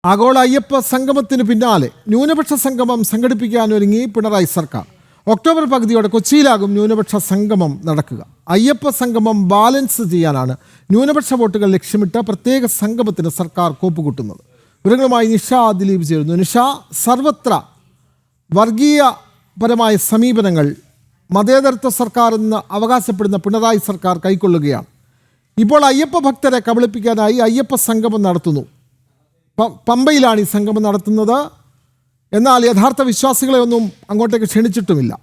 ആഗോള അയ്യപ്പ സംഗമത്തിന് പിന്നാലെ ന്യൂനപക്ഷ സംഗമം സംഘടിപ്പിക്കാനൊരുങ്ങി പിണറായി സർക്കാർ. ഒക്ടോബർ പകുതിയോടെ കൊച്ചിയിലാകും ന്യൂനപക്ഷ സംഗമം നടക്കുക. അയ്യപ്പ സംഗമം ബാലൻസ് ചെയ്യാനാണ് ന്യൂനപക്ഷ വോട്ടുകൾ ലക്ഷ്യമിട്ട് പ്രത്യേക സംഗമത്തിന് സർക്കാർ കോപ്പുകൂട്ടുന്നത്. വിവരങ്ങളുമായി നിഷ ദിലീപ് ചേരുന്നു. നിഷ, സർവത്ര വർഗീയപരമായ സമീപനങ്ങൾ മതേതരത്വ സർക്കാർ എന്ന് അവകാശപ്പെടുന്ന പിണറായി സർക്കാർ കൈക്കൊള്ളുകയാണ്. ഇപ്പോൾ അയ്യപ്പ ഭക്തരെ കബളിപ്പിക്കാനായി അയ്യപ്പ സംഗമം നടത്തുന്നു. പമ്പയിലാണ് ഈ സംഗമം നടത്തുന്നത്. എന്നാൽ യഥാർത്ഥ വിശ്വാസികളെ ഒന്നും അങ്ങോട്ടേക്ക് ക്ഷണിച്ചിട്ടുമില്ല.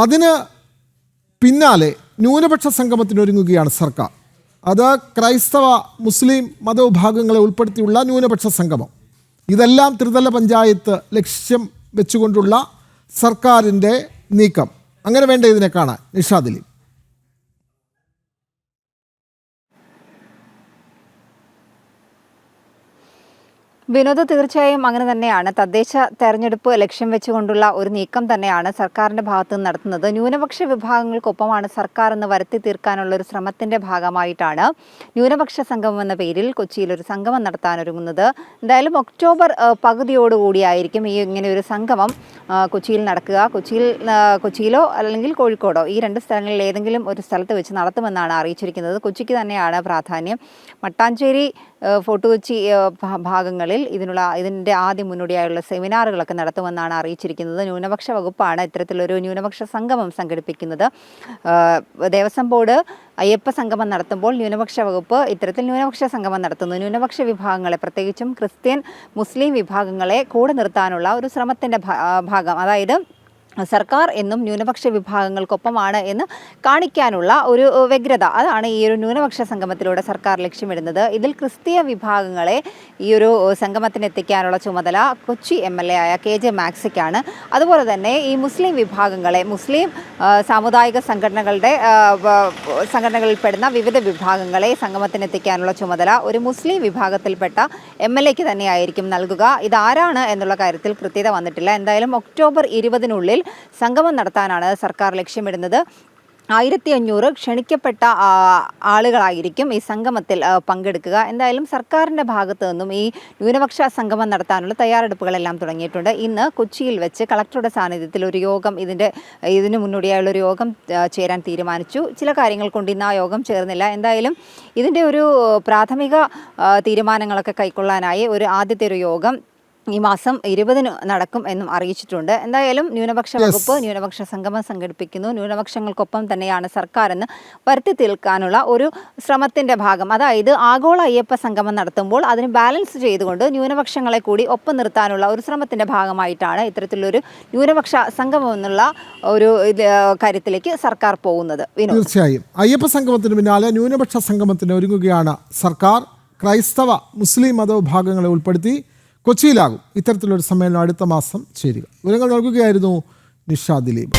അതിന് പിന്നാലെ ന്യൂനപക്ഷ സംഗമത്തിനൊരുങ്ങുകയാണ് സർക്കാർ. അത് ക്രൈസ്തവ മുസ്ലിം മതവിഭാഗങ്ങളെ ഉൾപ്പെടുത്തിയുള്ള ന്യൂനപക്ഷ സംഗമം. ഇതെല്ലാം ത്രിതല പഞ്ചായത്ത് ലക്ഷ്യം വെച്ചുകൊണ്ടുള്ള സർക്കാരിൻ്റെ നീക്കം. അങ്ങനെ വേണ്ട ഇതിനെ കാണാൻ നിഷാ ദിലീപ്. വിനോദ, തീർച്ചയായും അങ്ങനെ തന്നെയാണ്. തദ്ദേശ തെരഞ്ഞെടുപ്പ് ലക്ഷ്യം വെച്ചുകൊണ്ടുള്ള ഒരു നീക്കം തന്നെയാണ് സർക്കാരിൻ്റെ ഭാഗത്തു നിന്ന് നടത്തുന്നത്. ന്യൂനപക്ഷ വിഭാഗങ്ങൾക്കൊപ്പമാണ് സർക്കാർ എന്ന് വരുത്തി തീർക്കാനുള്ള ഒരു ശ്രമത്തിൻ്റെ ഭാഗമായിട്ടാണ് ന്യൂനപക്ഷ സംഗമം എന്ന പേരിൽ കൊച്ചിയിൽ ഒരു സംഗമം നടത്താനൊരുങ്ങുന്നത്. എന്തായാലും ഒക്ടോബർ പകുതിയോടുകൂടിയായിരിക്കും ഈ ഇങ്ങനെ ഒരു സംഗമം കൊച്ചിയിൽ നടക്കുക. കൊച്ചിയിലോ അല്ലെങ്കിൽ കോഴിക്കോടോ, ഈ രണ്ട് സ്ഥലങ്ങളിൽ ഏതെങ്കിലും ഒരു സ്ഥലത്ത് വെച്ച് നടത്തുമെന്നാണ് അറിയിച്ചിരിക്കുന്നത്. കൊച്ചിക്ക് തന്നെയാണ് പ്രാധാന്യം. മട്ടാഞ്ചേരി, ഫോർട്ട് കൊച്ചി ഭാഗങ്ങളിൽ ഇതിൻ്റെ ആദ്യ മുന്നോടിയായുള്ള സെമിനാറുകളൊക്കെ നടത്തുമെന്നാണ് അറിയിച്ചിരിക്കുന്നത്. ന്യൂനപക്ഷ വകുപ്പാണ് ഇത്തരത്തിലൊരു ന്യൂനപക്ഷ സംഗമം സംഘടിപ്പിക്കുന്നത്. ദേവസ്വം ബോർഡ് അയ്യപ്പ സംഗമം നടത്തുമ്പോൾ ന്യൂനപക്ഷ വകുപ്പ് ഇത്തരത്തിൽ ന്യൂനപക്ഷ സംഗമം നടത്തുന്നു. ന്യൂനപക്ഷ വിഭാഗങ്ങളെ, പ്രത്യേകിച്ചും ക്രിസ്ത്യൻ മുസ്ലിം വിഭാഗങ്ങളെ കൂടെ നിർത്താനുള്ള ഒരു ശ്രമത്തിൻ്റെ ഭാഗം, അതായത് സർക്കാർ എന്നും ന്യൂനപക്ഷ വിഭാഗങ്ങൾക്കൊപ്പമാണ് എന്ന് കാണിക്കാനുള്ള ഒരു വ്യഗ്രത, അതാണ് ഈ ഒരു ന്യൂനപക്ഷ സംഗമത്തിലൂടെ സർക്കാർ ലക്ഷ്യമിടുന്നത്. ഇതിൽ ക്രിസ്തീയ വിഭാഗങ്ങളെ ഈ ഒരു സംഗമത്തിന് എത്തിക്കാനുള്ള ചുമതല കൊച്ചി MLA ആയ KJ മാക്സിക്കാണ്. അതുപോലെ തന്നെ ഈ മുസ്ലിം വിഭാഗങ്ങളെ, മുസ്ലിം സാമുദായിക സംഘടനകളിൽപ്പെടുന്ന വിവിധ വിഭാഗങ്ങളെ സംഗമത്തിന് എത്തിക്കാനുള്ള ചുമതല ഒരു മുസ്ലിം വിഭാഗത്തിൽപ്പെട്ട MLAക്ക് തന്നെയായിരിക്കും നൽകുക. ഇതാരാണ് എന്നുള്ള കാര്യത്തിൽ കൃത്യത വന്നിട്ടില്ല. എന്തായാലും ഒക്ടോബർ 20 സംഗമം നടത്താനാണ് സർക്കാർ ലക്ഷ്യമിടുന്നത്. 1500 ക്ഷണിക്കപ്പെട്ട ആളുകളായിരിക്കും ഈ സംഗമത്തിൽ പങ്കെടുക്കുക. എന്തായാലും സർക്കാരിൻ്റെ ഭാഗത്തു നിന്നും ഈ ന്യൂനപക്ഷ സംഗമം നടത്താനുള്ള തയ്യാറെടുപ്പുകളെല്ലാം തുടങ്ങിയിട്ടുണ്ട്. ഇന്ന് കൊച്ചിയിൽ വെച്ച് കളക്ടറുടെ സാന്നിധ്യത്തിൽ ഒരു യോഗം, ഇതിന് മുന്നോടിയായുള്ള ഒരു യോഗം ചേരാൻ തീരുമാനിച്ചു. ചില കാര്യങ്ങൾ കൊണ്ട് ഇന്ന് ആ യോഗം ചേർന്നില്ല. എന്തായാലും ഇതിൻ്റെ ഒരു പ്രാഥമിക തീരുമാനങ്ങളൊക്കെ കൈക്കൊള്ളാനായി ഒരു ആദ്യത്തെ ഒരു യോഗം ഈ മാസം 20 നടക്കും എന്നും അറിയിച്ചിട്ടുണ്ട്. എന്തായാലും ന്യൂനപക്ഷ വകുപ്പ് ന്യൂനപക്ഷ സംഗമം സംഘടിപ്പിക്കുന്നു. ന്യൂനപക്ഷങ്ങൾക്കൊപ്പം തന്നെയാണ് സർക്കാർ എന്ന് വരുത്തി തീർക്കാനുള്ള ഒരു ശ്രമത്തിൻ്റെ ഭാഗം. അതായത് ആഗോള അയ്യപ്പ സംഗമം നടത്തുമ്പോൾ അതിന് ബാലൻസ് ചെയ്തുകൊണ്ട് ന്യൂനപക്ഷങ്ങളെ കൂടി ഒപ്പം നിർത്താനുള്ള ഒരു ശ്രമത്തിൻ്റെ ഭാഗമായിട്ടാണ് ഇത്തരത്തിലൊരു ന്യൂനപക്ഷ സംഗമം എന്നുള്ള ഒരു കാര്യത്തിലേക്ക് സർക്കാർ പോകുന്നത്. തീർച്ചയായും അയ്യപ്പ സംഗമത്തിന് പിന്നാലെ ന്യൂനപക്ഷ സംഗമത്തിന് ഒരുങ്ങുകയാണ് സർക്കാർ. ക്രൈസ്തവ മുസ്ലിം മതവിഭാഗങ്ങളെ ഉൾപ്പെടുത്തി കൊച്ചിയിലാകും ഇത്തരത്തിലൊരു സമ്മേളനം അടുത്ത മാസം ചേരുക. വിവരങ്ങൾ നൽകുകയായിരുന്നു നിഷ ദിലീപ്.